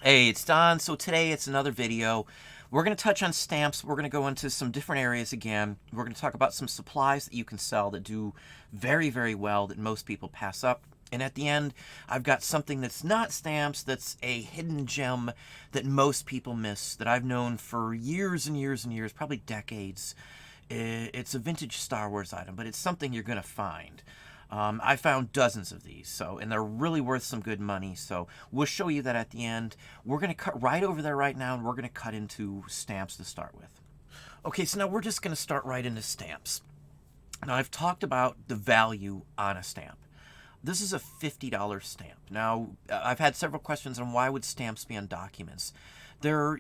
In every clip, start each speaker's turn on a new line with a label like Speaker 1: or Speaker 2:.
Speaker 1: Hey, it's Don. So today it's another video. We're going to touch on stamps. We're going to go into some different areas again. We're going to talk about some supplies that you can sell that do very, very well that most people pass up. And at the end, I've got something that's not stamps, that's a hidden gem that most people miss, that I've known for years and years and years, probably decades. It's a vintage Star Wars item, but it's something you're going to find. I found dozens of these, and they're really worth some good money. So we'll show you that at the end. We're going to cut right over there right now, and we're going to cut into stamps to start with. Okay, so now we're just going to start right into stamps. Now, I've talked about the value on a stamp. This is a $50 stamp. Now, I've had several questions on why would stamps be on documents. They're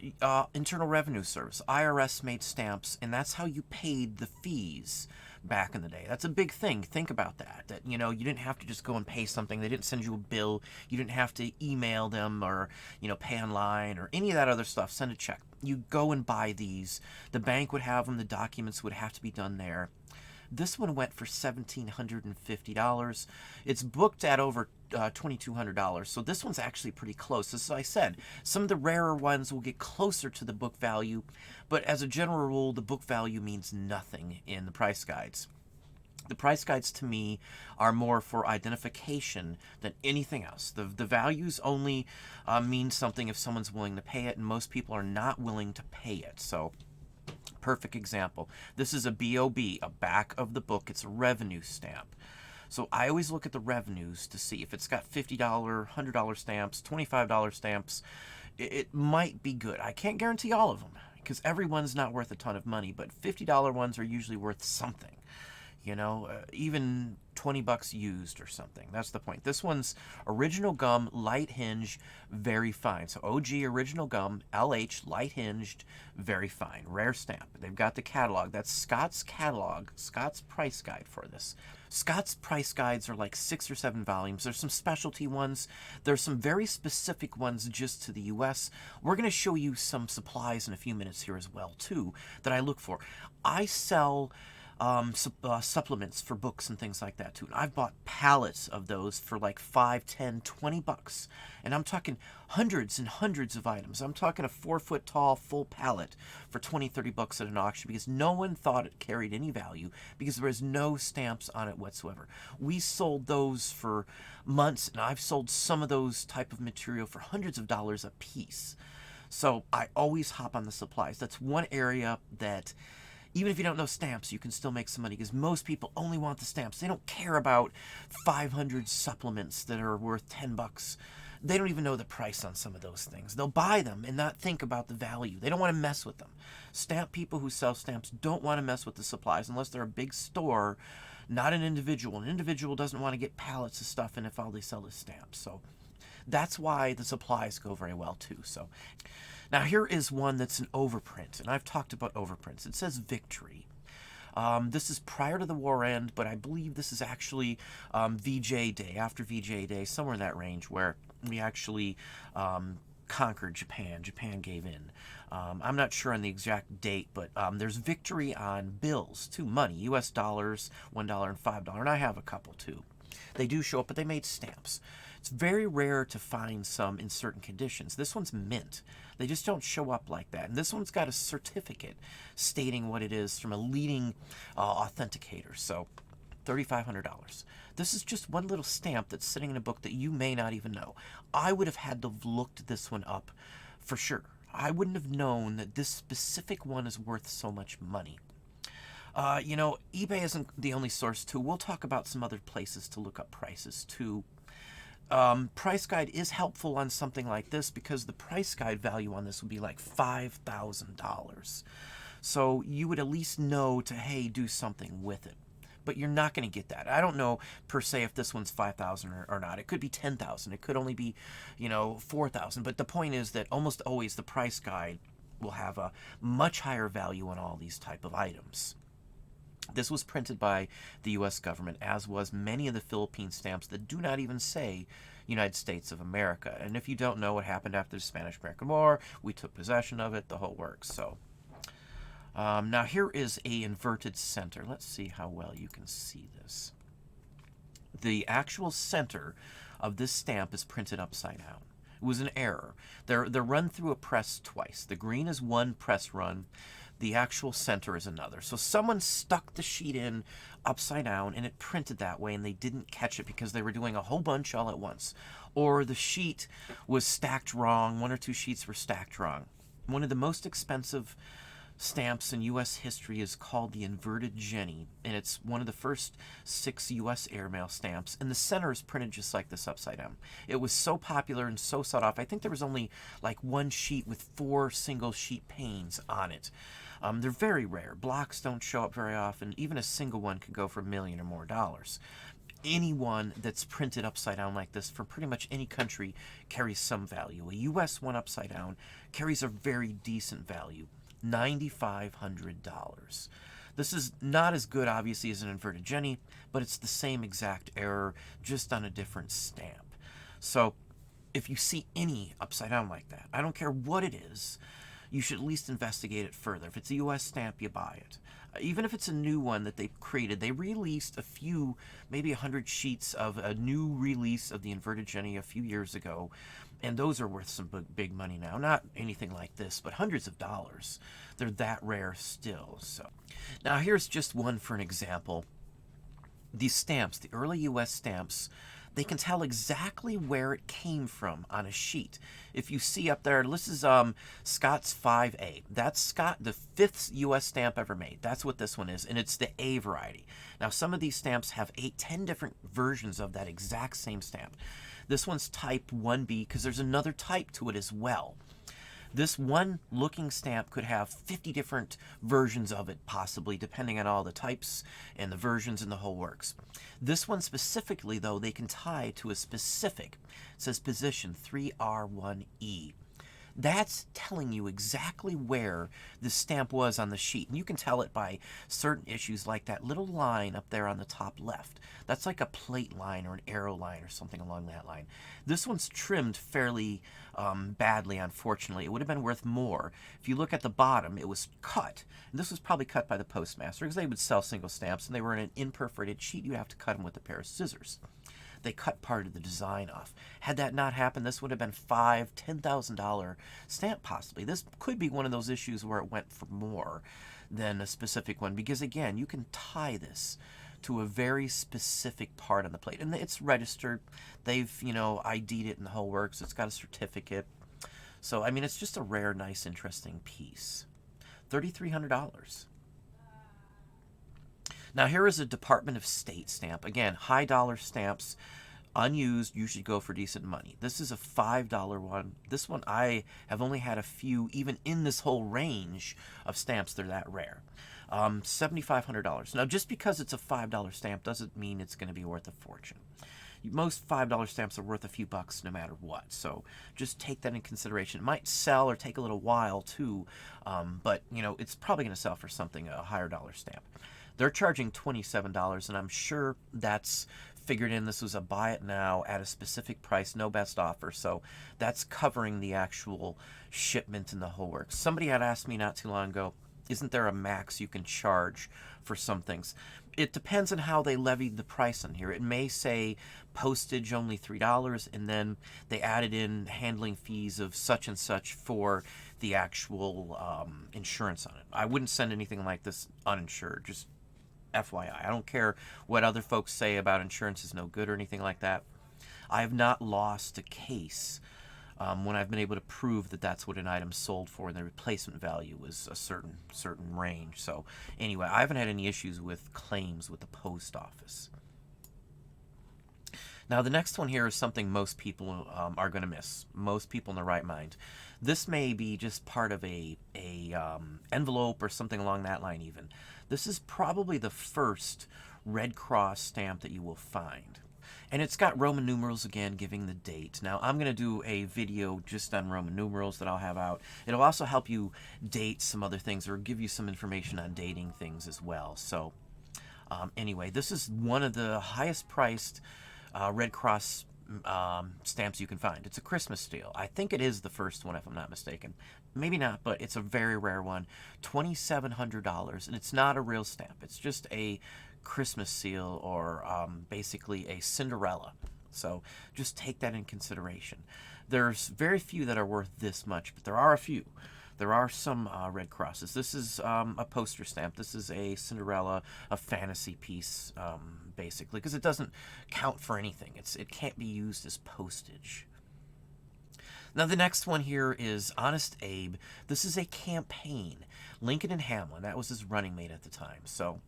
Speaker 1: Internal Revenue Service. IRS made stamps, and that's how you paid the fees back in the day. That's a big thing. Think about that. That, you didn't have to just go and pay something. They didn't send you a bill. You didn't have to email them or, pay online or any of that other stuff. Send a check. You go and buy these. The bank would have them. The documents would have to be done there. This one went for $1,750. It's booked at over $2,200. So this one's actually pretty close. As I said, some of the rarer ones will get closer to the book value, but as a general rule, the book value means nothing in the price guides. The price guides to me are more for identification than anything else. The values only mean something if someone's willing to pay it, and most people are not willing to pay it. So perfect example. This is a BOB, a back of the book. It's a revenue stamp. So I always look at the revenues to see if it's got $50, $100 stamps, $25 stamps. It might be good. I can't guarantee all of them because everyone's not worth a ton of money, but $50 ones are usually worth something. Even 20 bucks used or something. That's the point. This one's original gum, light hinge, very fine. So OG original gum, LH, light hinged, very fine. Rare stamp. They've got the catalog. That's Scott's catalog, Scott's price guide for this. Scott's price guides are like 6 or 7 volumes. There's some specialty ones. There's some very specific ones just to the US. We're going to show you some supplies in a few minutes here as well, too, that I look for. I sell supplements for books and things like that too. And I've bought pallets of those for like 5, 10, 20 bucks. And I'm talking hundreds and hundreds of items. I'm talking a 4-foot tall full pallet for 20, 30 bucks at an auction because no one thought it carried any value because there was no stamps on it whatsoever. We sold those for months, and I've sold some of those type of material for hundreds of dollars a piece. So I always hop on the supplies. That's one area that even if you don't know stamps, you can still make some money because most people only want the stamps. They don't care about 500 supplements that are worth 10 bucks. They don't even know the price on some of those things. They'll buy them and not think about the value. They don't want to mess with them. Stamp people who sell stamps don't want to mess with the supplies unless they're a big store, not an individual. An individual doesn't want to get pallets of stuff in if all they sell is stamps. So that's why the supplies go very well too. So now here is one that's an overprint, and I've talked about overprints. It says Victory. This is prior to the war end, but I believe this is actually VJ Day, after VJ Day, somewhere in that range, where we actually conquered Japan. Japan gave in. I'm not sure on the exact date, but there's Victory on bills, too, money, US dollars, $1 and $5, and I have a couple too. They do show up, but they made stamps. It's very rare to find some in certain conditions. This one's mint. They just don't show up like that. And this one's got a certificate stating what it is from a leading authenticator. So $3,500. This is just one little stamp that's sitting in a book that you may not even know. I would have had to have looked this one up for sure. I wouldn't have known that this specific one is worth so much money. eBay isn't the only source too. We'll talk about some other places to look up prices too. Price guide is helpful on something like this because the price guide value on this would be like $5,000. So you would at least know to, hey, do something with it. But you're not going to get that. I don't know per se if this one's 5,000 or not. It could be 10,000. It could only be, 4,000. But the point is that almost always the price guide will have a much higher value on all these type of items. This was printed by the U.S. government, as was many of the Philippine stamps that do not even say United States of America. And if you don't know what happened after the Spanish-American War, we took possession of it, the whole works. So now here is a inverted center. Let's see how well you can see this. The actual center of this stamp is printed upside down. It was an error. They're run through a press twice. The green is one press run. The actual center is another. So someone stuck the sheet in upside down and it printed that way, and they didn't catch it because they were doing a whole bunch all at once. Or the sheet was stacked wrong. One or two sheets were stacked wrong. One of the most expensive stamps in U.S. history is called the Inverted Jenny, and it's one of the first 6 U.S. airmail stamps, and the center is printed just like this upside down. It was so popular and so sought off. I think there was only like one sheet with 4 single sheet panes on it. They're very rare. Blocks don't show up very often. Even a single one could go for $1 million or more. Any one that's printed upside down like this from pretty much any country carries some value. A U.S. one upside down carries a very decent value. $9,500. This is not as good, obviously, as an Inverted Jenny, but it's the same exact error, just on a different stamp. So if you see any upside down like that, I don't care what it is, you should at least investigate it further. If it's a U.S. stamp, you buy it. Even if it's a new one that they've created, they released a few, maybe 100 sheets of a new release of the Inverted Jenny a few years ago, and those are worth some big money now. Not anything like this, but hundreds of dollars. They're that rare still. So now here's just one for an example. These stamps, the early U.S. stamps, they can tell exactly where it came from on a sheet. If you see up there, this is Scott's 5A. That's Scott, the 5th U.S. stamp ever made. That's what this one is, and it's the A variety. Now, some of these stamps have 10 different versions of that exact same stamp. This one's type 1B because there's another type to it as well. This one looking stamp could have 50 different versions of it, possibly, depending on all the types and the versions and the whole works. This one specifically, though, they can tie to a specific, it says position 3R1E. That's telling you exactly where the stamp was on the sheet. And you can tell it by certain issues like that little line up there on the top left. That's like a plate line or an arrow line or something along that line. This one's trimmed fairly badly, unfortunately. It would have been worth more. If you look at the bottom, it was cut. And this was probably cut by the postmaster because they would sell single stamps and they were in an imperforated sheet. You'd have to cut them with a pair of scissors. They cut part of the design off. Had that not happened, this would have been $5,000, $10,000 stamp possibly. This could be one of those issues where it went for more than a specific one because, again, you can tie this to a very specific part on the plate. And it's registered. They've, ID'd it in the whole works. It's got a certificate. So, I mean, it's just a rare, nice, interesting piece. $3,300. Now here is a Department of State stamp. Again, high dollar stamps, unused, usually go for decent money. This is a $5 one. This one I have only had a few, even in this whole range of stamps, they're that rare. $7,500. Now just because it's a $5 stamp doesn't mean it's going to be worth a fortune. Most $5 stamps are worth a few bucks no matter what, so just take that in consideration. It might sell or take a little while too, but it's probably going to sell for something, a higher dollar stamp. They're charging $27, and I'm sure that's figured in. This was a buy it now at a specific price, no best offer, so that's covering the actual shipment and the whole works. Somebody had asked me not too long ago, isn't there a max you can charge for some things? It depends on how they levied the price on here. It may say postage only $3, and then they added in handling fees of such and such for the actual insurance on it. I wouldn't send anything like this uninsured, just FYI. I don't care what other folks say about insurance is no good or anything like that. I have not lost a case when I've been able to prove that that's what an item sold for and the replacement value was a certain range. So anyway, I haven't had any issues with claims with the post office. Now the next one here is something most people are going to miss. Most people in their right mind. This may be just part of a envelope or something along that line even. This is probably the first Red Cross stamp that you will find. And it's got Roman numerals again, giving the date. Now, I'm going to do a video just on Roman numerals that I'll have out. It'll also help you date some other things or give you some information on dating things as well. So, anyway, this is one of the highest priced Red Cross stamps you can find. It's a Christmas steal. I think it is the first one, if I'm not mistaken. Maybe not, but it's a very rare one. $2,700, and it's not a real stamp. It's just a Christmas seal or basically a Cinderella. So just take that in consideration. There's very few that are worth this much, but there are a few. There are some Red Crosses. This is a poster stamp. This is a Cinderella, a fantasy piece, basically, because it doesn't count for anything. It can't be used as postage. Now, the next one here is Honest Abe. This is a campaign. Lincoln and Hamlin. That was his running mate at the time. So,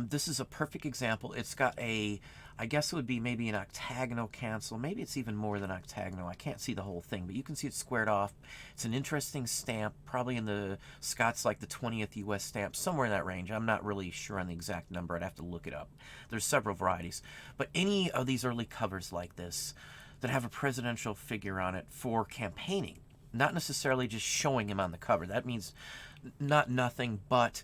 Speaker 1: this is a perfect example. It's got a, I guess it would be maybe an octagonal cancel. Maybe it's even more than octagonal. I can't see the whole thing, but you can see it squared off. It's an interesting stamp, probably in the Scott's like the 20th U.S. stamp, somewhere in that range. I'm not really sure on the exact number. I'd have to look it up. There's several varieties. But any of these early covers like this that have a presidential figure on it for campaigning, not necessarily just showing him on the cover. That means not nothing, but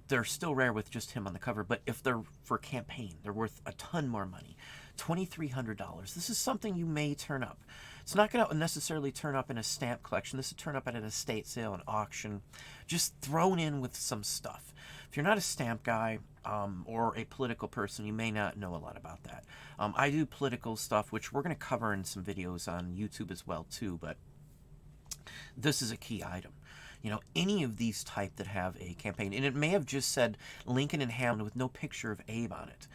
Speaker 1: they're still rare with just him on the cover. But if they're for campaign, they're worth a ton more money. $2,300. This is something you may turn up. It's not going to necessarily turn up in a stamp collection. This would turn up at an estate sale, an auction, just thrown in with some stuff. If you're not a stamp guy or a political person, you may not know a lot about that. I do political stuff, which we're going to cover in some videos on YouTube as well, too, but this is a key item. You know, any of these type that have a campaign, and it may have just said Lincoln and Hamlin with no picture of Abe on it,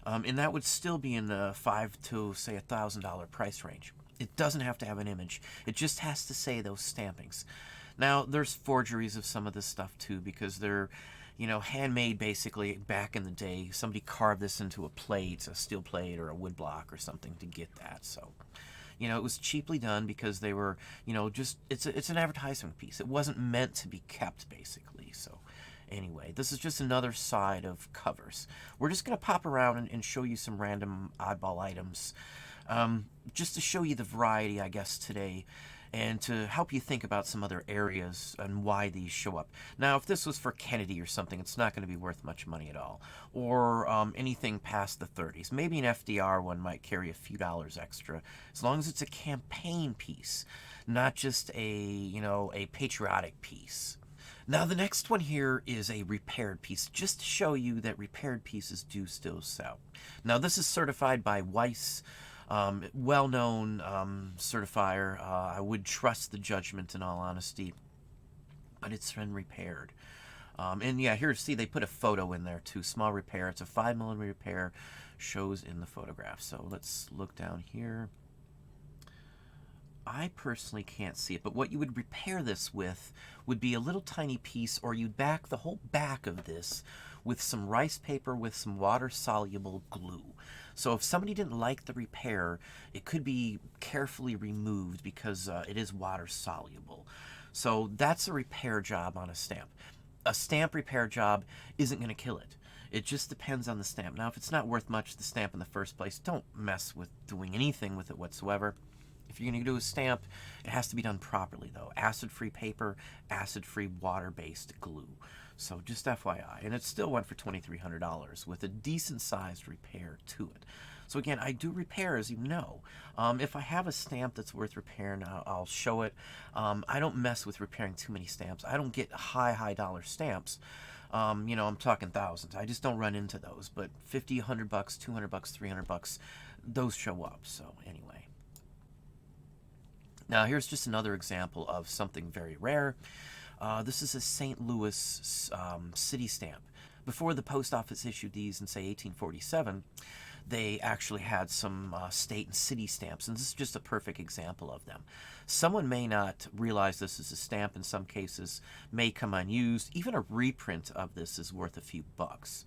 Speaker 1: and that would still be in the $5 to say $1,000 price range. It doesn't have to have an image. It just has to say those stampings. Now, there's forgeries of some of this stuff too, because they're, you know, handmade basically back in the day. Somebody carved this into a plate, a steel plate or a wood block or something to get that. So, you know, it was cheaply done because they were, you know, just, it's an advertisement piece. It wasn't meant to be kept, basically. So, anyway, this is just another side of covers. We're just going to pop around and show you some random oddball items, just to show you the variety, I guess, today, and to help you think about some other areas and why these show up. Now, if this was for Kennedy or something, it's not going to be worth much money at all. Or anything past the 30s. Maybe an FDR one might carry a few dollars extra, as long as it's a campaign piece, not just a, you know, a patriotic piece. Now, the next one here is a repaired piece, just to show you that repaired pieces do still sell. Now, this is certified by Weiss. Well-known certifier. I would trust the judgment in all honesty, but it's been repaired. And yeah, here, see, they put a photo in there too. Small repair. It's a 5mm repair. Shows in the photograph. So let's look down here. I personally can't see it, but what you would repair this with would be a little tiny piece, or you'd back the whole back of this with some rice paper with some water-soluble glue. So if somebody didn't like the repair, it could be carefully removed because it is water-soluble. So that's a repair job on a stamp. A stamp repair job isn't going to kill it. It just depends on the stamp. Now, if it's not worth much, the stamp in the first place, don't mess with doing anything with it whatsoever. If you're going to do a stamp, it has to be done properly, though. Acid-free paper, acid-free water-based glue. So just FYI. And it still went for $2,300 with a decent-sized repair to it. So again, I do repair, as you know. If I have a stamp that's worth repairing, I'll show it. I don't mess with repairing too many stamps. I don't get high dollar stamps. You know, I'm talking thousands. I just don't run into those. But $50, $100, $200, $300, those show up. So anyway. Now, here's just another example of something very rare. This is a St. Louis city stamp. Before the post office issued these in, say, 1847, they actually had some state and city stamps, and this is just a perfect example of them. Someone may not realize this is a stamp in some cases, may come unused. Even a reprint of this is worth a few bucks.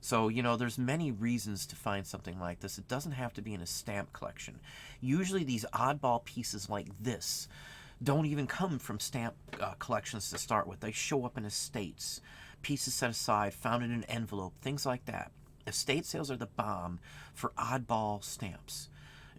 Speaker 1: So, you know, there's many reasons to find something like this. It doesn't have to be in a stamp collection. Usually these oddball pieces like this don't even come from stamp collections to start with. They show up in estates, pieces set aside, found in an envelope, things like that. Estate sales are the bomb for oddball stamps.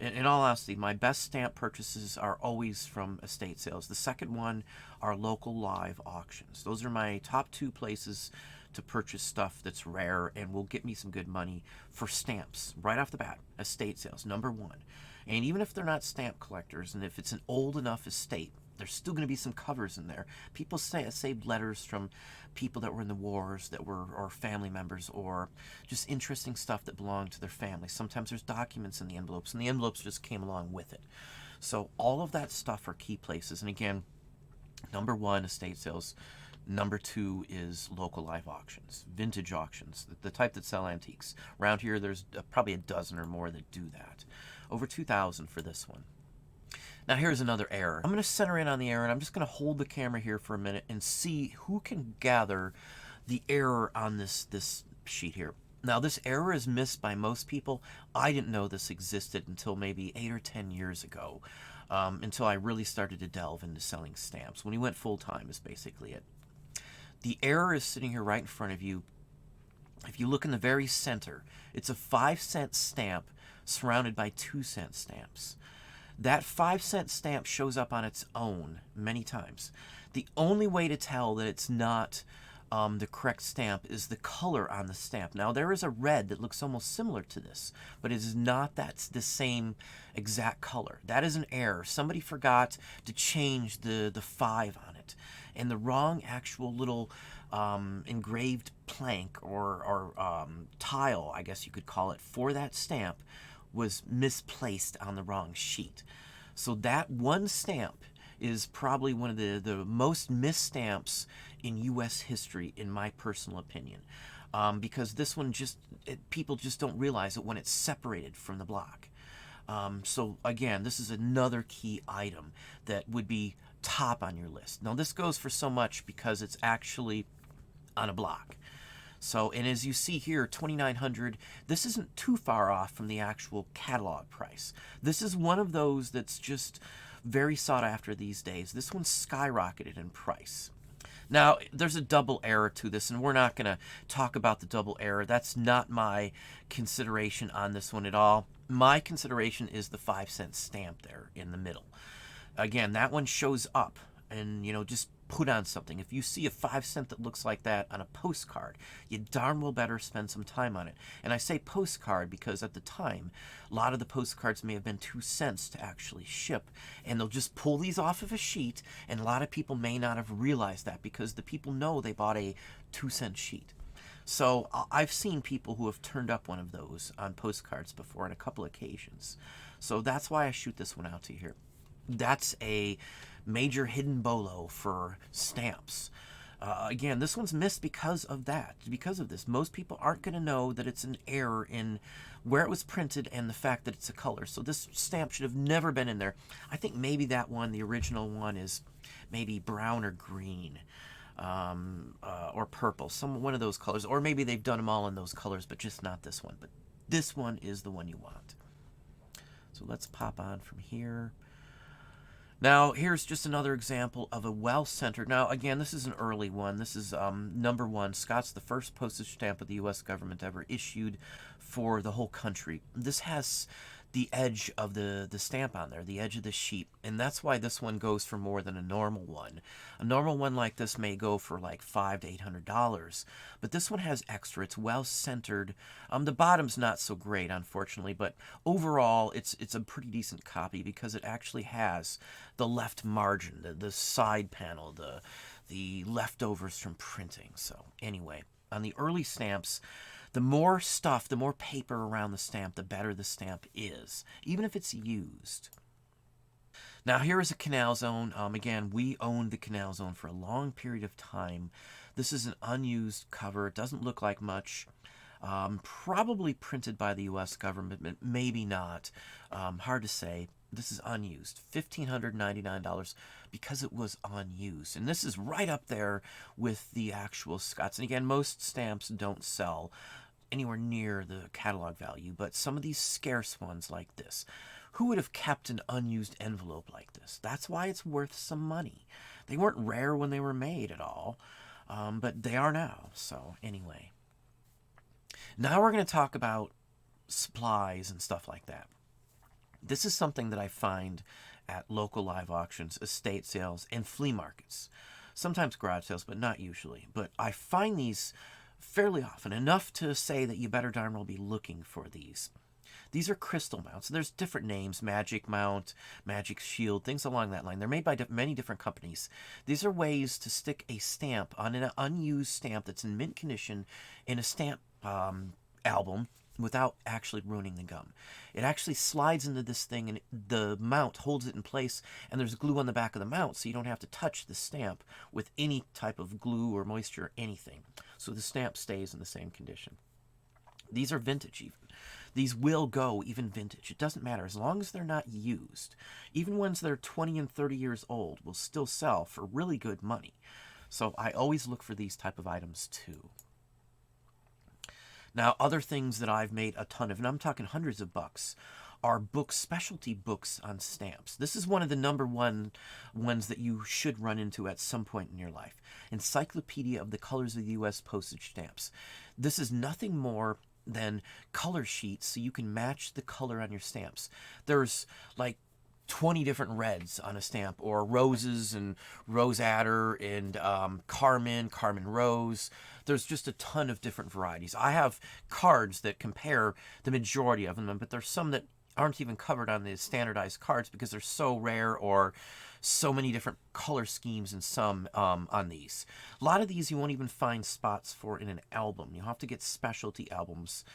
Speaker 1: In all honesty, my best stamp purchases are always from estate sales. The second one are local live auctions. Those are my top two places to purchase stuff that's rare and will get me some good money for stamps right off the bat. Estate sales, number one. And even if they're not stamp collectors, and if it's an old enough estate, there's still going to be some covers in there. People saved letters from people that were in the wars, that were, or family members, or just interesting stuff that belonged to their family. Sometimes there's documents in the envelopes, and the envelopes just came along with it. So all of that stuff are key places. And again, number one, estate sales. Number two is local live auctions, vintage auctions, the type that sell antiques. Around here, there's probably a dozen or more that do that. Over 2,000 for this one. Now here's another error. I'm going to center in on the error, and I'm just going to hold the camera here for a minute and see who can gather the error on this sheet here. Now this error is missed by most people. I didn't know this existed until maybe 8 or 10 years ago, until I really started to delve into selling stamps. When we went full-time is basically it. The error is sitting here right in front of you. If you look in the very center, it's a 5-cent stamp surrounded by 2-cent stamps. That 5-cent stamp shows up on its own many times. The only way to tell that it's not the correct stamp is the color on the stamp. Now there is a red that looks almost similar to this, but it is not the same exact color. That is an error. Somebody forgot to change the 5 on it, and the wrong actual little engraved plank or tile, I guess you could call it, for that stamp was misplaced on the wrong sheet. So that one stamp is probably one of the most missed stamps in U.S. history, in my personal opinion, because this one people just don't realize it when it's separated from the block. So again, this is another key item that would be top on your list. Now this goes for so much because it's actually on a block. So, and as you see here, $2,900, this isn't too far off from the actual catalog price. This is one of those that's just very sought after these days. This one's skyrocketed in price. Now, there's a double error to this, and we're not going to talk about the double error. That's not my consideration on this one at all. My consideration is the 5-cent stamp there in the middle. Again, that one shows up, and, you know, just put on something. If you see a 5-cent that looks like that on a postcard, you darn well better spend some time on it. And I say postcard because at the time, a lot of the postcards may have been 2 cents to actually ship, and they'll just pull these off of a sheet, and a lot of people may not have realized that because the people know they bought a 2-cent sheet. So I've seen people who have turned up one of those on postcards before on a couple occasions. So that's why I shoot this one out to you here. That's a major hidden BOLO for stamps. Again, this one's missed because of that, because of this. Most people aren't going to know that it's an error in where it was printed and the fact that it's a color. So this stamp should have never been in there. I think maybe that one, the original one, is maybe brown or green, or purple, one of those colors. Or maybe they've done them all in those colors, but just not this one. But this one is the one you want. So let's pop on from here. Now, here's just another example of a well-centered. Now, again, this is an early one. This is number 1. Scott's the first postage stamp of the U.S. government ever issued for the whole country. This has the edge of the stamp on there, the edge of the sheet, and that's why this one goes for more than a normal one. A normal one like this may go for like $500 to $800, but this one has extra. It's well centered. The bottom's not so great, unfortunately, but overall it's a pretty decent copy because it actually has the left margin, the side panel, the leftovers from printing. So anyway, on the early stamps, the more stuff, the more paper around the stamp, the better the stamp is, even if it's used. Now here is a Canal Zone. Again, we owned the Canal Zone for a long period of time. This is an unused cover. It doesn't look like much. Probably printed by the U.S. government, but maybe not. Hard to say. This is unused. $1,599 because it was unused. And this is right up there with the actual Scots. And again, most stamps don't sell anywhere near the catalog value, but some of these scarce ones like this, who would have kept an unused envelope like this? That's why it's worth some money. They weren't rare when they were made at all, but they are now. So anyway, now we're going to talk about supplies and stuff like that. This is something that I find at local live auctions, estate sales, and flea markets. Sometimes garage sales, but not usually. But I find these fairly often, enough to say that you better darn well be looking for these. These are crystal mounts. There's different names, Magic Mount, Magic Shield, things along that line. They're made by many different companies. These are ways to stick a stamp on an unused stamp that's in mint condition in a stamp album, without actually ruining the gum. It actually slides into this thing, and the mount holds it in place, and there's glue on the back of the mount, so you don't have to touch the stamp with any type of glue or moisture or anything. So the stamp stays in the same condition. These are vintage even. These will go even vintage. It doesn't matter. As long as they're not used. Even ones that are 20 and 30 years old will still sell for really good money. So I always look for these type of items too. Now, other things that I've made a ton of, and I'm talking hundreds of bucks, are books, specialty books on stamps. This is one of the #1 ones that you should run into at some point in your life. Encyclopedia of the Colors of the U.S. Postage Stamps. This is nothing more than color sheets so you can match the color on your stamps. There's like 20 different reds on a stamp, or roses and rose adder and carmine rose. There's just a ton of different varieties. I have cards that compare the majority of them, but there's some that aren't even covered on the standardized cards because they're so rare, or so many different color schemes in some on these. A lot of these you won't even find spots for in an album. You'll have to get specialty albums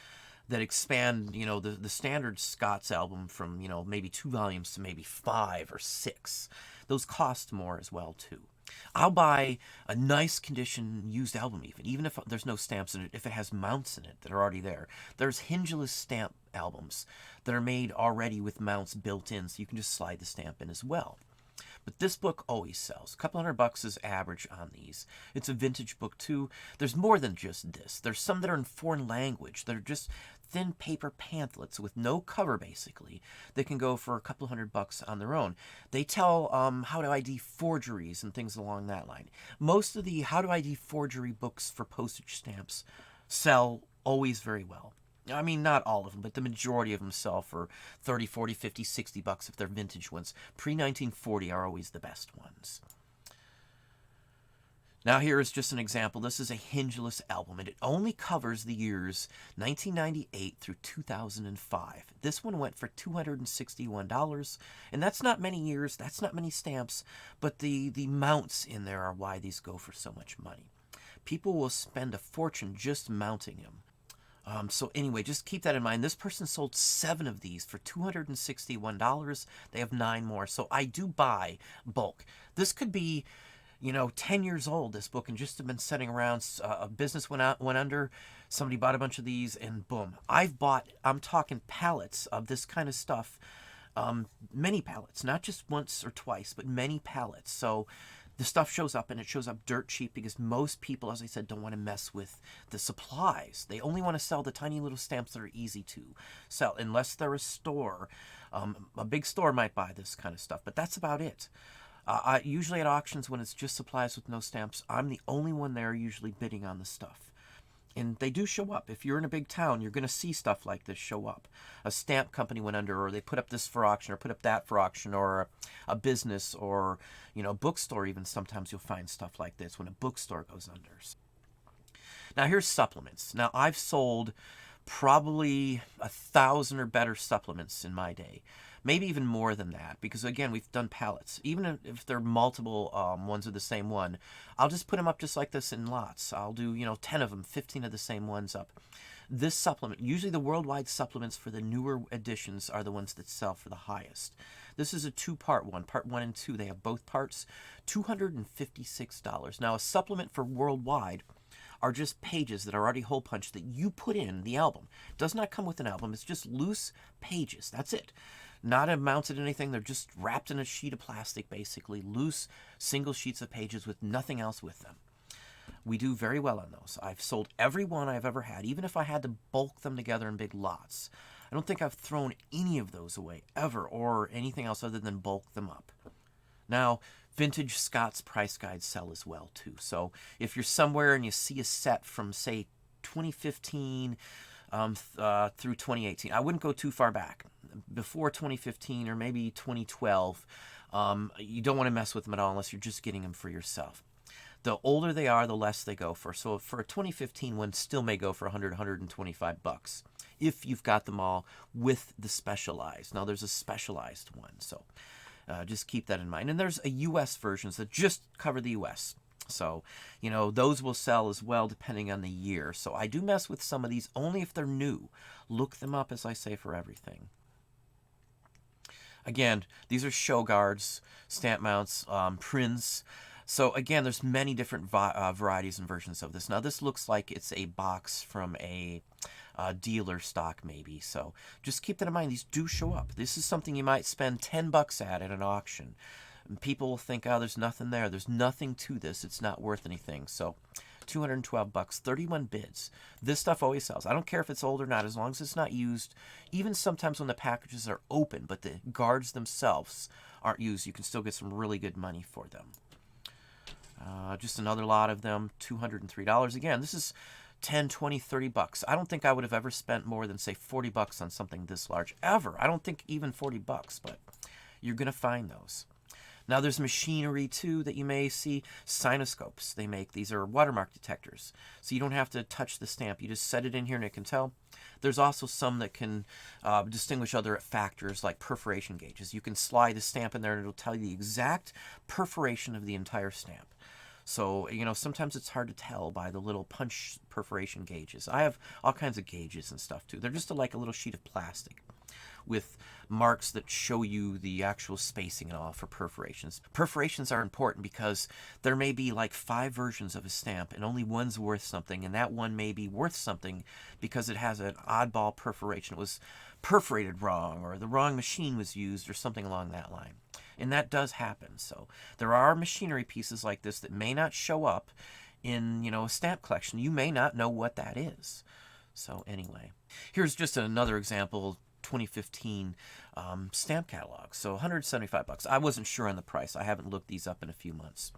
Speaker 1: that expand, you know, the standard Scott's album from, you know, maybe 2 volumes to maybe 5 or 6. Those cost more as well too. I'll buy a nice condition used album even if there's no stamps in it, if it has mounts in it that are already there. There's hingeless stamp albums that are made already with mounts built in, so you can just slide the stamp in as well. But this book always sells. A couple $100 is average on these. It's a vintage book too. There's more than just this. There's some that are in foreign language that are just thin paper pamphlets with no cover, basically, that can go for a couple $100 on their own. They tell how to ID forgeries and things along that line. Most of the how to ID forgery books for postage stamps sell always very well. I mean, not all of them, but the majority of them sell for 30, 40, 50, 60 bucks if they're vintage ones. Pre-1940 are always the best ones. Now here is just an example. This is a hingeless album, and it only covers the years 1998 through 2005. This one went for $261, and that's not many years, that's not many stamps, but the mounts in there are why these go for so much money. People will spend a fortune just mounting them. So anyway, just keep that in mind. This person sold 7 of these for $261. They have 9 more. So I do buy bulk. This could be, you know, 10 years old, this book, and just have been sitting around. A business went under. Somebody bought a bunch of these, and boom. I'm talking pallets of this kind of stuff. Many pallets, not just once or twice, but many pallets. So the stuff shows up, and it shows up dirt cheap because most people, as I said, don't want to mess with the supplies. They only want to sell the tiny little stamps that are easy to sell, unless they're a store. A big store might buy this kind of stuff, but that's about it. Usually at auctions, when it's just supplies with no stamps, I'm the only one there usually bidding on the stuff. And they do show up. If you're in a big town, you're going to see stuff like this show up. A stamp company went under, or they put up this for auction, or put up that for auction, or a business, or, you know, a bookstore even. Sometimes you'll find stuff like this when a bookstore goes under. Now here's supplements. Now I've sold probably 1,000 or better supplements in my day. Maybe even more than that, because again, we've done pallets. Even if they're multiple ones of the same one, I'll just put them up just like this in lots. I'll do, you know, 10 of them, 15 of the same ones up. This supplement, usually the worldwide supplements for the newer editions are the ones that sell for the highest. This is a 2-part one, part 1 and 2. They have both parts, $256. Now, a supplement for worldwide are just pages that are already hole punched that you put in the album. It does not come with an album. It's just loose pages. That's it. Not mounted anything. They're just wrapped in a sheet of plastic, basically. Loose, single sheets of pages with nothing else with them. We do very well on those. I've sold every one I've ever had, even if I had to bulk them together in big lots. I don't think I've thrown any of those away, ever, or anything else other than bulk them up. Now, vintage Scott's price guides sell as well, too. So if you're somewhere and you see a set from, say, 2015 through 2018, I wouldn't go too far back. Before 2015 or maybe 2012, you don't want to mess with them at all unless you're just getting them for yourself. The older they are, the less they go for. So for a 2015 one, still may go for $100, $125 if you've got them all with the specialized. Now there's a specialized one, so just keep that in mind. And there's a U.S. versions that just cover the U.S. So, those will sell as well depending on the year. So I do mess with some of these only if they're new. Look them up, as I say, for everything. Again, these are show guards, stamp mounts, prints. So again, there's many different varieties and versions of this. Now this looks like it's a box from a dealer stock maybe. So just keep that in mind. These do show up. This is something you might spend $10 at an auction. And people will think, oh, there's nothing there. There's nothing to this. It's not worth anything. So $212, 31 bids. This stuff always sells. I don't care if it's old or not, as long as it's not used. Even sometimes when the packages are open, but the guards themselves aren't used, you can still get some really good money for them. Just another lot of them, $203. Again, this is 10, 20, 30 bucks. I don't think I would have ever spent more than, say, 40 bucks on something this large, ever. I don't think even 40 bucks, but you're going to find those. Now there's machinery too that you may see. Cinescopes they make. These are watermark detectors. So you don't have to touch the stamp. You just set it in here and it can tell. There's also some that can distinguish other factors like perforation gauges. You can slide the stamp in there and it'll tell you the exact perforation of the entire stamp. So, sometimes it's hard to tell by the little punch perforation gauges. I have all kinds of gauges and stuff too. They're just like a little sheet of plastic with marks that show you the actual spacing and all for perforations. Perforations are important because there may be like 5 versions of a stamp and only one's worth something, and that one may be worth something because it has an oddball perforation. It was perforated wrong, or the wrong machine was used, or something along that line. And that does happen. So there are machinery pieces like this that may not show up in, a stamp collection. You may not know what that is. So anyway, here's just another example. 2015 stamp catalog. So $175. I wasn't sure on the price. I haven't looked these up in a few months.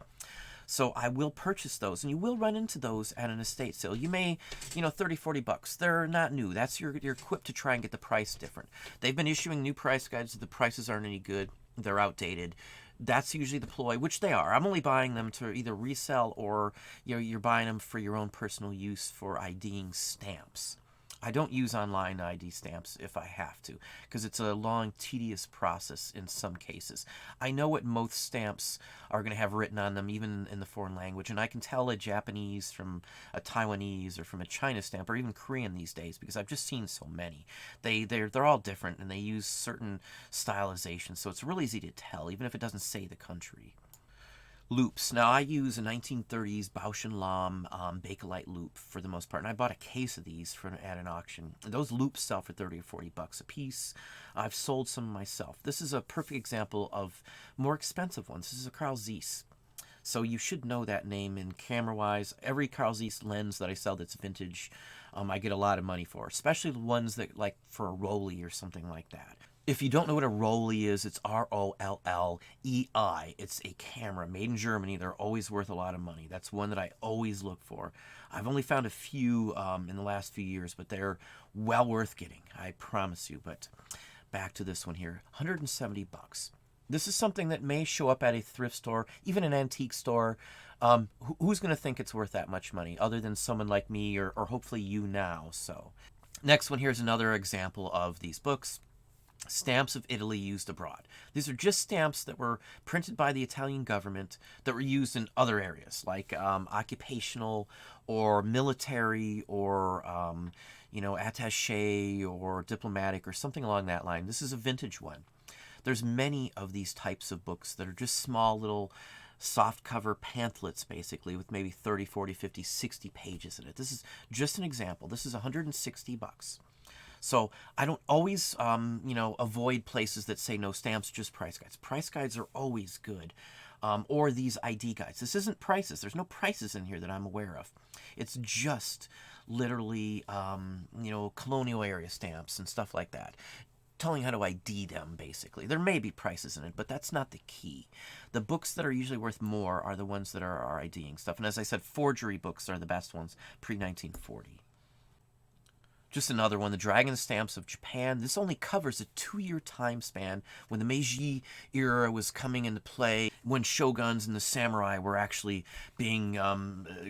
Speaker 1: So I will purchase those, and you will run into those at an estate sale. You may, 30, 40 bucks. They're not new. That's you're equipped to try and get the price different. They've been issuing new price guides. The prices aren't any good. They're outdated. That's usually the ploy, which they are. I'm only buying them to either resell or, you're buying them for your own personal use for IDing stamps. I don't use online ID stamps if I have to, because it's a long, tedious process in some cases. I know what most stamps are going to have written on them, even in the foreign language, and I can tell a Japanese from a Taiwanese or from a China stamp, or even Korean these days, because I've just seen so many. They're all different, and they use certain stylizations, so it's really easy to tell, even if it doesn't say the country. Loops. Now, I use a 1930s Bausch & Lomb Bakelite loop for the most part, and I bought a case of these at an auction. Those loops sell for 30 or 40 bucks a piece. I've sold some myself. This is a perfect example of more expensive ones. This is a Carl Zeiss. So you should know that name. And camera-wise, every Carl Zeiss lens that I sell that's vintage, I get a lot of money for, especially the ones that, like, for a Rolly or something like that. If you don't know what a Rolly is, it's Rollei. It's a camera made in Germany. They're always worth a lot of money. That's one that I always look for. I've only found a few in the last few years, but they're well worth getting, I promise you. But back to this one here, 170 bucks. This is something that may show up at a thrift store, even an antique store. Who's going to think it's worth that much money other than someone like me or hopefully you now? So next one, here's another example of these books. Stamps of Italy used abroad. These are just stamps that were printed by the Italian government that were used in other areas, like occupational or military or, attaché or diplomatic or something along that line. This is a vintage one. There's many of these types of books that are just small little soft cover pamphlets, basically, with maybe 30, 40, 50, 60 pages in it. This is just an example. This is 160 bucks. So I don't always, avoid places that say no stamps, just price guides. Price guides are always good. Or these ID guides. This isn't prices. There's no prices in here that I'm aware of. It's just literally, colonial area stamps and stuff like that. Telling how to ID them, basically. There may be prices in it, but that's not the key. The books that are usually worth more are the ones that are IDing stuff. And as I said, forgery books are the best ones, pre-1940. Just another one, the dragon stamps of Japan. This only covers a 2-year time span when the Meiji era was coming into play, when shoguns and the samurai were actually being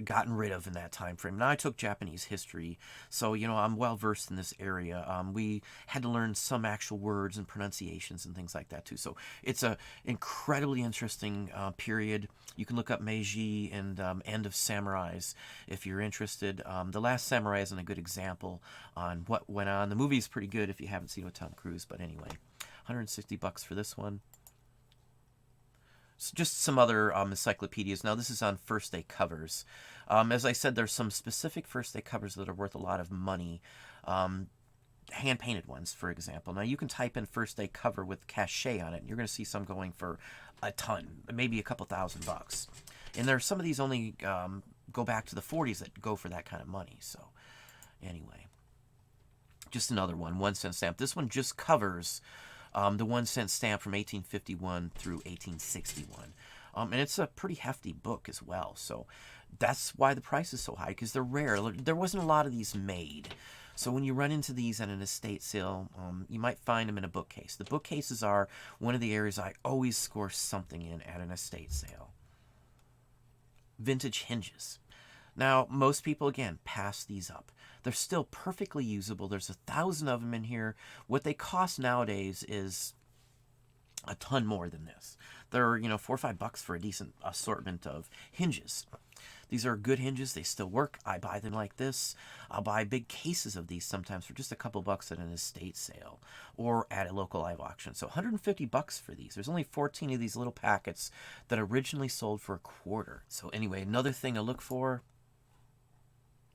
Speaker 1: gotten rid of in that time frame. Now, I took Japanese history, so, I'm well versed in this area. We had to learn some actual words and pronunciations and things like that, too. So it's a incredibly interesting period. You can look up Meiji and End of Samurais if you're interested. The Last Samurai isn't a good example on what went on. The movie is pretty good if you haven't seen it with Tom Cruise, but anyway, $160 for this one. So just some other encyclopedias. Now, this is on first day covers. As I said, there's some specific first day covers that are worth a lot of money. Hand-painted ones, for example. Now, you can type in first day cover with cachet on it, and you're going to see some going for a ton, maybe a couple $1,000. And there are some of these only go back to the 40s that go for that kind of money. So, anyway. Just another one, 1-cent stamp. This one just covers the 1-cent stamp from 1851 through 1861. And it's a pretty hefty book as well. So that's why the price is so high, because they're rare. There wasn't a lot of these made. So when you run into these at an estate sale, you might find them in a bookcase. The bookcases are one of the areas I always score something in at an estate sale. Vintage hinges. Now, most people, again, pass these up. They're still perfectly usable. There's 1,000 of them in here. What they cost nowadays is a ton more than this. They're, $4 or $5 for a decent assortment of hinges. These are good hinges. They still work. I buy them like this. I'll buy big cases of these sometimes for just a couple bucks at an estate sale or at a local live auction. So $150 for these. There's only 14 of these little packets that originally sold for $0.25. So anyway, another thing to look for.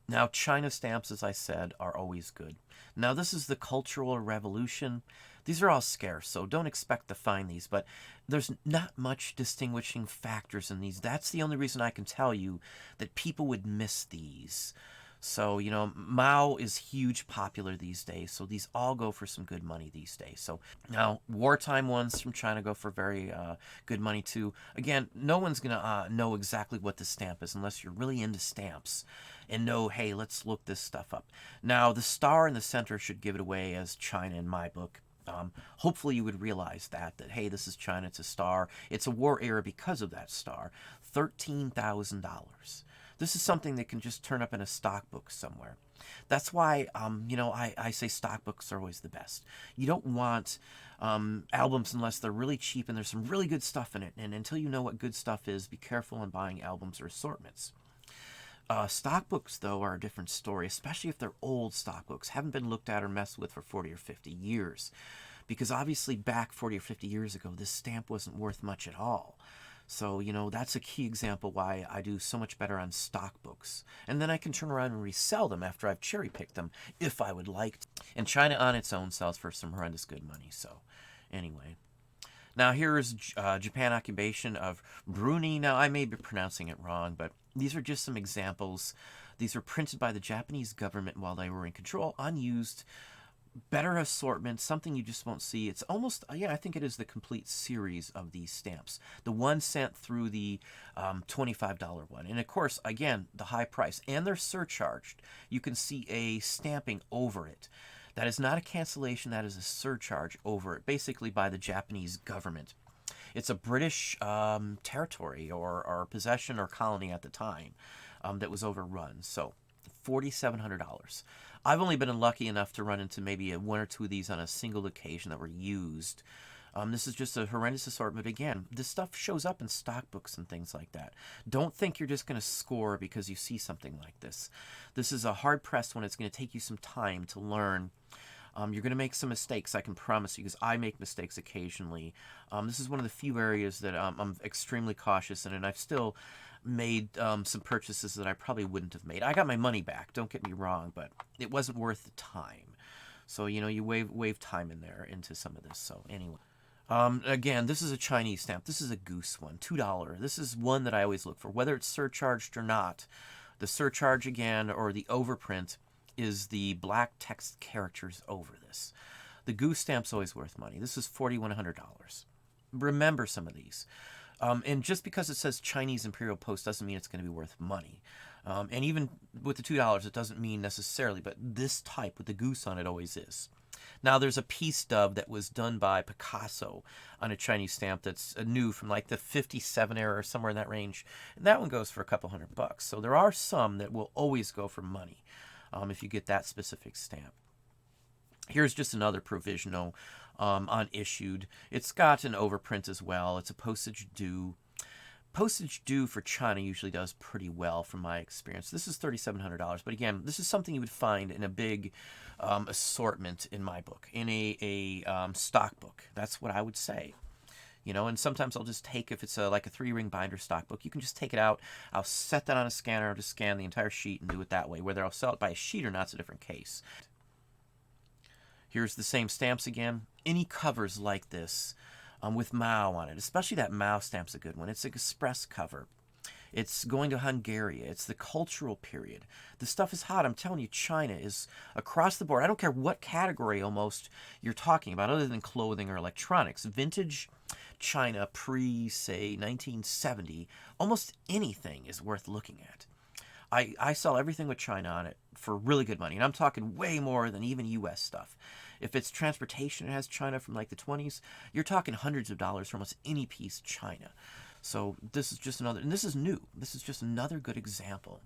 Speaker 1: Now, China stamps, as I said, are always good. Now, this is the Cultural Revolution. These are all scarce, so don't expect to find these, but there's not much distinguishing factors in these. That's the only reason I can tell you that people would miss these. So, Mao is huge popular these days, so these all go for some good money these days. So, now, wartime ones from China go for very good money, too. Again, no one's going to know exactly what the stamp is unless you're really into stamps and know, hey, let's look this stuff up. Now, the star in the center should give it away as China in my book. Hopefully you would realize that, hey, this is China, it's a star. It's a war era because of that star. $13,000. This is something that can just turn up in a stock book somewhere. That's why, I say stock books are always the best. You don't want albums unless they're really cheap and there's some really good stuff in it. And until you know what good stuff is, be careful in buying albums or assortments. Stock books, though, are a different story, especially if they're old stock books, haven't been looked at or messed with for 40 or 50 years. Because obviously back 40 or 50 years ago, this stamp wasn't worth much at all. So, that's a key example why I do so much better on stock books. And then I can turn around and resell them after I've cherry-picked them, if I would like to. And China on its own sells for some horrendous good money. So, anyway. Now, here is Japan occupation of Brunei. Now, I may be pronouncing it wrong, but these are just some examples. These were printed by the Japanese government while they were in control, unused, better assortment, something you just won't see. It's almost, I think it is the complete series of these stamps. The 1 cent through the $25 one. And of course, again, the high price. And they're surcharged. You can see a stamping over it. That is not a cancellation, that is a surcharge over it, basically by the Japanese government. It's a British territory or possession or colony at the time that was overrun. So $4,700. I've only been unlucky enough to run into maybe one or two of these on a single occasion that were used. This is just a horrendous assortment. Again, this stuff shows up in stock books and things like that. Don't think you're just going to score because you see something like this. This is a hard-pressed one. It's going to take you some time to learn. You're going to make some mistakes, I can promise you, because I make mistakes occasionally. This is one of the few areas that I'm extremely cautious in, and I've still made some purchases that I probably wouldn't have made. I got my money back, don't get me wrong, but it wasn't worth the time. So, you wave time in there into some of this. So, anyway. Again, this is a Chinese stamp. This is a goose one, $2. This is one that I always look for, whether it's surcharged or not. The surcharge, again, or the overprint, is the black text characters over this. The goose stamp's always worth money. This is $4,100. Remember some of these. And just because it says Chinese Imperial Post doesn't mean it's going to be worth money. And even with the $2, it doesn't mean necessarily, but this type with the goose on it always is. Now, there's a peace stub that was done by Picasso on a Chinese stamp that's new from like the 57 era or somewhere in that range. And that one goes for a couple $100. So there are some that will always go for money if you get that specific stamp. Here's just another provisional unissued. It's got an overprint as well. It's a postage due. Postage due for China usually does pretty well from my experience. This is $3,700, but again, this is something you would find in a big assortment in my book, in a stock book. That's what I would say. You know, and sometimes I'll just take, if it's like a 3-ring binder stock book, you can just take it out. I'll set that on a scanner. I'll just scan the entire sheet and do it that way. Whether I'll sell it by a sheet or not is a different case. Here's the same stamps again. Any covers like this with Mao on it, especially that Mao stamp's a good one. It's an express cover. It's going to Hungary. It's the cultural period. The stuff is hot. I'm telling you, China is across the board. I don't care what category almost you're talking about, other than clothing or electronics. Vintage China pre, say, 1970, almost anything is worth looking at. I sell everything with China on it for really good money, and I'm talking way more than even U.S. stuff. If it's transportation, it has China from like the 20s. You're talking hundreds of dollars for almost any piece China. So this is just another, and this is new. This is just another good example.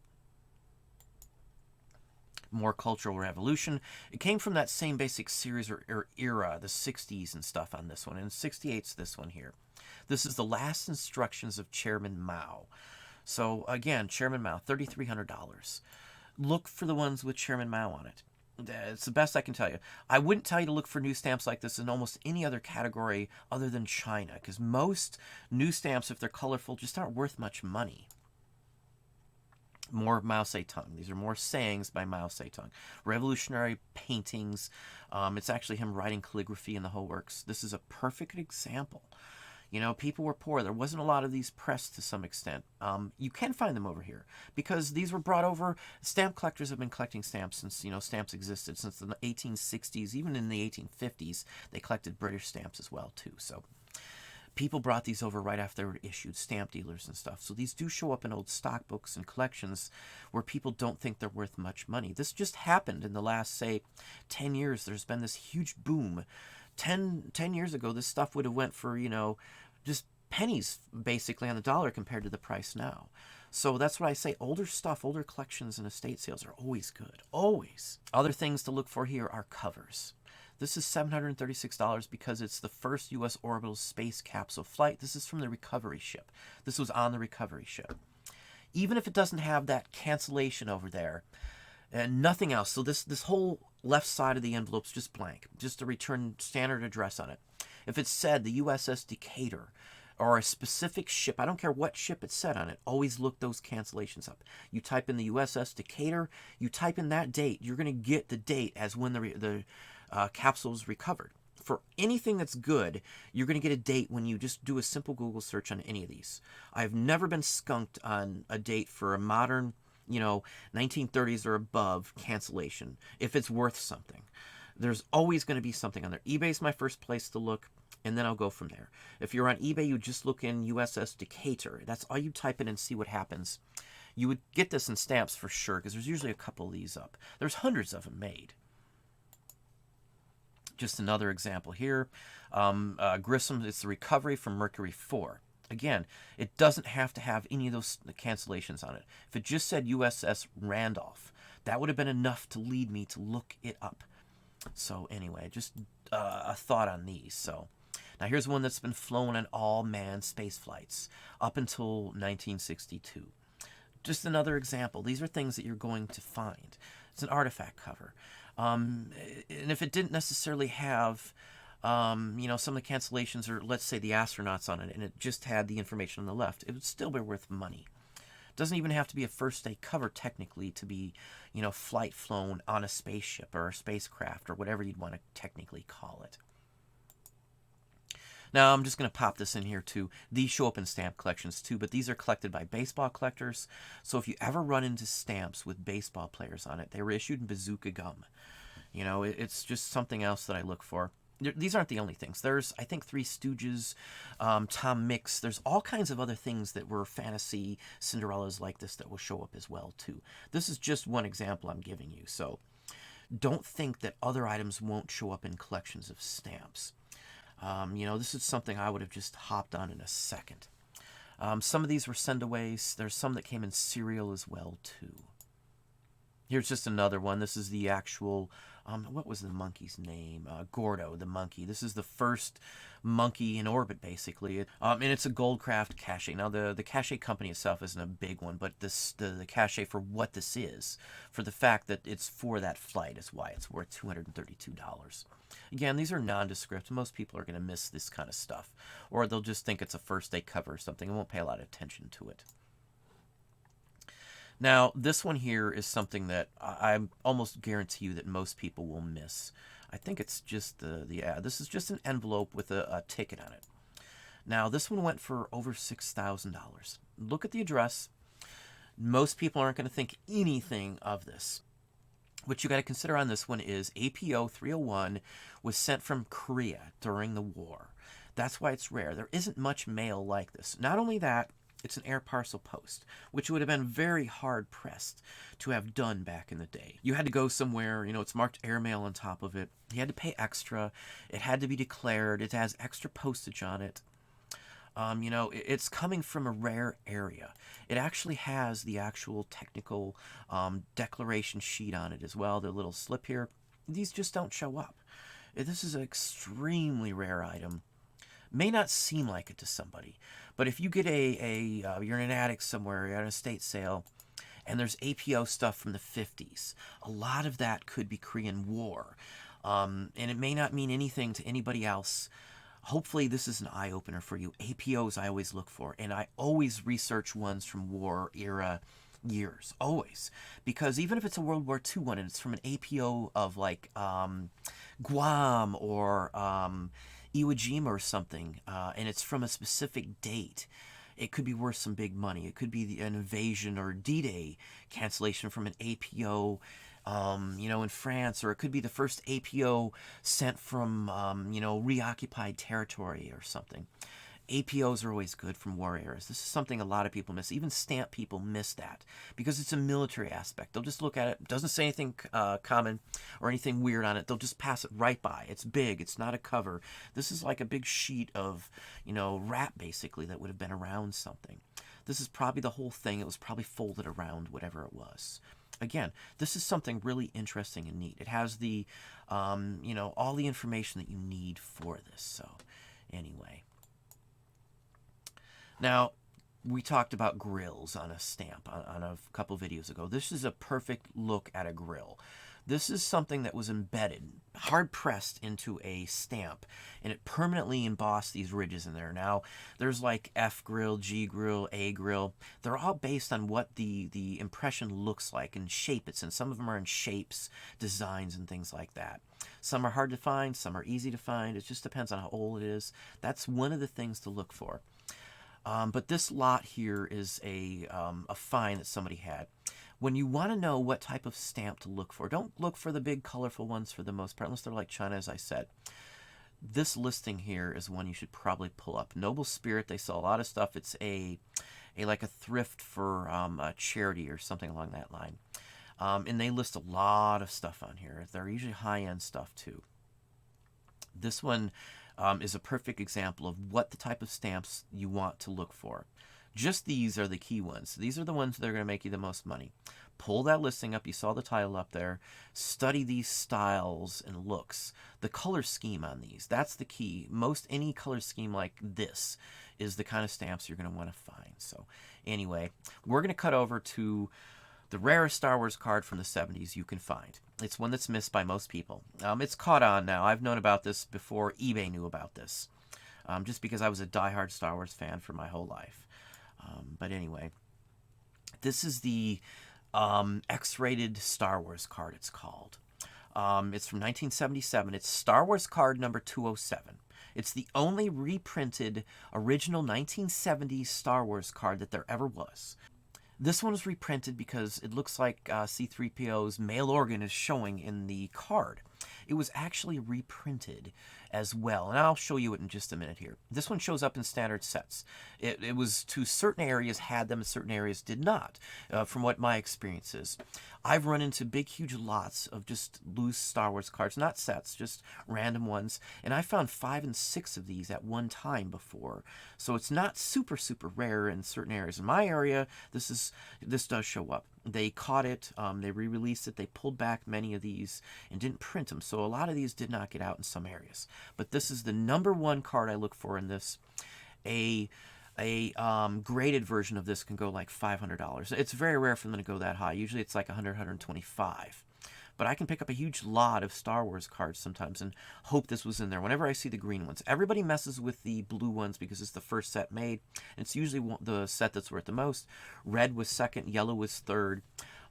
Speaker 1: More Cultural Revolution. It came from that same basic series or era, the 60s and stuff on this one. And 68's this one here. This is the last instructions of Chairman Mao. So again, Chairman Mao, $3,300. Look for the ones with Chairman Mao on it. It's the best I can tell you. I wouldn't tell you to look for new stamps like this in almost any other category other than China, because most new stamps, if they're colorful, just aren't worth much money. More Mao Zedong. These are more sayings by Mao Zedong. Revolutionary paintings. It's actually him writing calligraphy and the whole works. This is a perfect example. You know, people were poor. There wasn't a lot of these pressed to some extent. You can find them over here because these were brought over. Stamp collectors have been collecting stamps since, you know, stamps existed since the 1860s. Even in the 1850s, they collected British stamps as well, too. So people brought these over right after they were issued, stamp dealers and stuff. So these do show up in old stock books and collections where people don't think they're worth much money. This just happened in the last, say, 10 years. There's been this huge boom. 10 years ago, this stuff would have went for, you know, just pennies basically on the dollar compared to the price now. So that's what I say. Older stuff, older collections and estate sales are always good. Always. Other things to look for here are covers. This is $736 because it's the first U.S. orbital space capsule flight. This is from the recovery ship. This was on the recovery ship. Even if it doesn't have that cancellation over there, and nothing else. So this whole left side of the envelope's just blank, just a return standard address on it. If it said the USS Decatur or a specific ship, I don't care what ship it said on it, always look those cancellations up. You type in the USS Decatur, you type in that date, you're going to get the date as when the capsule was recovered. For anything that's good, you're going to get a date when you just do a simple Google search on any of these. I've never been skunked on a date for a modern, you know, 1930s or above cancellation if it's worth something. There's always going to be something on there. eBay's my first place to look, and then I'll go from there. If you're on eBay, you just look in USS Decatur. That's all you type in and see what happens. You would get this in stamps for sure, because there's usually a couple of these up. There's hundreds of them made. Just another example here. Grissom, it's the recovery from Mercury 4. Again, it doesn't have to have any of those cancellations on it. If it just said USS Randolph, that would have been enough to lead me to look it up. So anyway, just a thought on these. So now here's one that's been flown on all manned space flights up until 1962. Just another example. These are things that you're going to find. It's an artifact cover. And if it didn't necessarily have, you know, some of the cancellations or let's say the astronauts on it, and it just had the information on the left, it would still be worth money. Doesn't even have to be a first day cover technically to be, you know, flight flown on a spaceship or a spacecraft or whatever you'd want to technically call it. Now, I'm just going to pop this in here too. These show up in stamp collections too, but these are collected by baseball collectors. So if you ever run into stamps with baseball players on it, they were issued in bazooka gum. You know, it's just something else that I look for. these aren't the only things. There's, I think, Three Stooges, Tom Mix. There's all kinds of other things that were fantasy Cinderellas like this that will show up as well, too. This is just one example I'm giving you, so don't think that other items won't show up in collections of stamps. This is something I would have just hopped on in a second. Some of these were sendaways. There's some that came in cereal as well, too. Here's just another one. This is the actual, what was the monkey's name? Gordo, the monkey. This is the first monkey in orbit, basically. And it's a Goldcraft cachet. Now, the cachet company itself isn't a big one, but the cachet for what this is, for the fact that it's for that flight, is why it's worth $232. Again, these are nondescript. Most people are going to miss this kind of stuff, or they'll just think it's a first day cover or something and won't pay a lot of attention to it. Now, this one here is something that I almost guarantee you that most people will miss. I think it's just this is just an envelope with a ticket on it. Now, this one went for over $6,000. Look at the address. Most people aren't going to think anything of this. What you got to consider on this one is APO 301 was sent from Korea during the war. That's why it's rare. There isn't much mail like this. Not only that, it's an air parcel post, which would have been very hard-pressed to have done back in the day. You had to go somewhere, it's marked airmail on top of it. You had to pay extra. It had to be declared. It has extra postage on it. It's coming from a rare area. It actually has the actual technical declaration sheet on it as well, the little slip here. These just don't show up. This is an extremely rare item. May not seem like it to somebody, but if you get you're in an attic somewhere, you're at an estate sale, and there's APO stuff from the 50s, a lot of that could be Korean War, and it may not mean anything to anybody else. Hopefully this is an eye-opener for you. APOs I always look for, and I always research ones from war era years, always, because even if it's a World War II one and it's from an APO of like Guam or Iwo Jima or something, and it's from a specific date, it could be worth some big money. It could be an invasion or D-Day cancellation from an APO, in France, or it could be the first APO sent from, reoccupied territory or something. APOs are always good from war eras. This is something a lot of people miss. Even stamp people miss that because it's a military aspect. They'll just look at it. It doesn't say anything common or anything weird on it. They'll just pass it right by. It's big. It's not a cover. This is like a big sheet of, wrap, basically, that would have been around something. This is probably the whole thing. It was probably folded around whatever it was. Again, this is something really interesting and neat. It has the, all the information that you need for this. So, anyway. Now, we talked about grills on a stamp on a couple videos ago. This is a perfect look at a grill. This is something that was embedded, hard-pressed into a stamp, and it permanently embossed these ridges in there. Now, there's like F grill, G grill, A grill. They're all based on what the impression looks like and shape it's in. Some of them are in shapes, designs, and things like that. Some are hard to find, some are easy to find. It just depends on how old it is. That's one of the things to look for. But this lot here is a find that somebody had. When you want to know what type of stamp to look for, don't look for the big colorful ones for the most part, unless they're like China, as I said. This listing here is one you should probably pull up. Noble Spirit, they sell a lot of stuff. It's like a thrift for a charity or something along that line. And they list a lot of stuff on here. They're usually high-end stuff too. This one is a perfect example of what the type of stamps you want to look for. Just these are the key ones. These are the ones that are going to make you the most money. Pull that listing up. You saw the title up there. Study these styles and looks. The color scheme on these, that's the key. Any color scheme like this is the kind of stamps you're going to want to find. So anyway, we're going to cut over to the rarest Star Wars card from the 70s you can find. It's one that's missed by most people. It's caught on now. I've known about this before eBay knew about this, just because I was a diehard Star Wars fan for my whole life. But anyway, this is the X-rated Star Wars card, it's called. It's from 1977. It's Star Wars card number 207. It's the only reprinted original 1970s Star Wars card that there ever was. This one was reprinted because it looks like C-3PO's male organ is showing in the card. It was actually reprinted as well. And I'll show you it in just a minute here. This one shows up in standard sets. It was to certain areas had them and certain areas did not, from what my experience is. I've run into big, huge lots of just loose Star Wars cards, not sets, just random ones. And I found 5 and 6 of these at one time before. So it's not super, super rare in certain areas. In my area, this does show up. They caught it, they re-released it, they pulled back many of these and didn't print them. So a lot of these did not get out in some areas. But this is the #1 card I look for in this. A graded version of this can go like $500. It's very rare for them to go that high. Usually it's like 100, 125. But I can pick up a huge lot of Star Wars cards sometimes and hope this was in there whenever I see the green ones. Everybody messes with the blue ones because it's the first set made. It's usually the set that's worth the most. Red was second, yellow was third,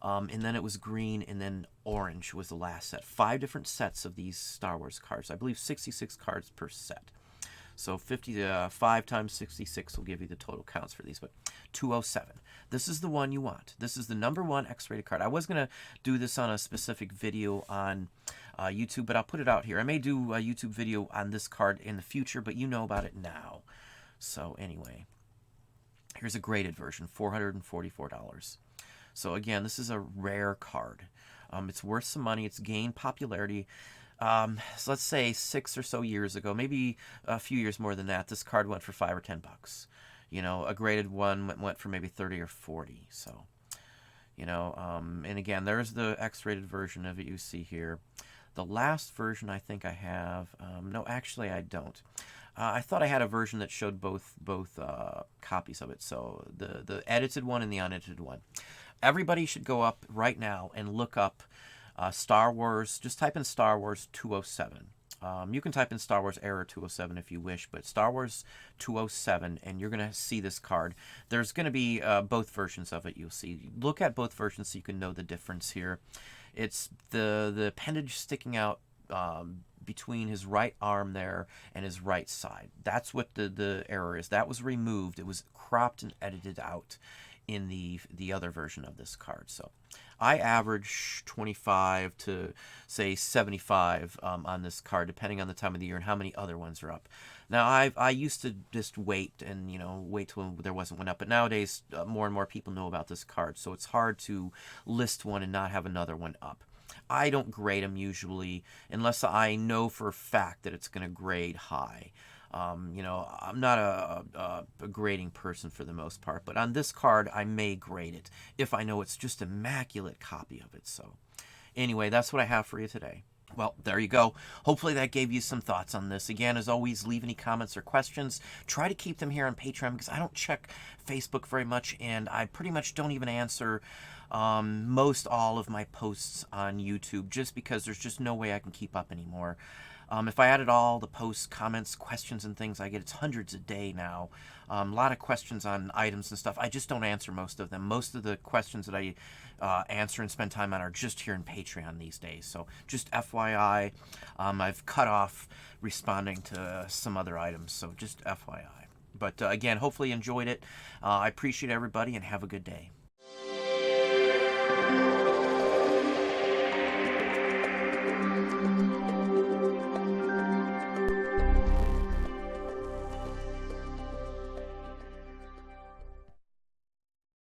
Speaker 1: and then it was green, and then orange was the last set. 5 different sets of these Star Wars cards. I believe 66 cards per set. So 5 times 66 will give you the total counts for these, but 207. This is the one you want. This is the #1 X-rated card. I was going to do this on a specific video on YouTube, but I'll put it out here. I may do a YouTube video on this card in the future, but you know about it now. So anyway, here's a graded version, $444. So again, this is a rare card. It's worth some money. It's gained popularity. So let's say 6 or so years ago, maybe a few years more than that, this card went for $5 or $10. You know, a graded one went for maybe 30 or 40. So, you know, and again, there's the X-rated version of it you see here. The last version I think I have, no, actually I don't. I thought I had a version that showed both copies of it. So the edited one and the unedited one. Everybody should go up right now and look up Star Wars. Just type in Star Wars 207. You can type in Star Wars Error 207 if you wish, but Star Wars 207, and you're going to see this card. There's going to be both versions of it you'll see. Look at both versions so you can know the difference here. It's the appendage sticking out between his right arm there and his right side. That's what the error is. That was removed. It was cropped and edited out in the other version of this card. So I average 25 to say 75 on this card, depending on the time of the year and how many other ones are up. Now I used to just wait and wait till there wasn't one up, but nowadays more and more people know about this card, so it's hard to list one and not have another one up. I don't grade them usually unless I know for a fact that it's going to grade high. I'm not a grading person for the most part, but on this card, I may grade it if I know it's just an immaculate copy of it. So anyway, that's what I have for you today. Well, there you go. Hopefully that gave you some thoughts on this. Again, as always, leave any comments or questions. Try to keep them here on Patreon because I don't check Facebook very much, and I pretty much don't even answer most all of my posts on YouTube just because there's just no way I can keep up anymore. If I added all the posts, comments, questions, and things I get, it's hundreds a day now. A lot of questions on items and stuff. I just don't answer most of them. Most of the questions that I answer and spend time on are just here in Patreon these days. So just FYI, I've cut off responding to some other items. So just FYI. But again, hopefully you enjoyed it. I appreciate everybody and have a good day.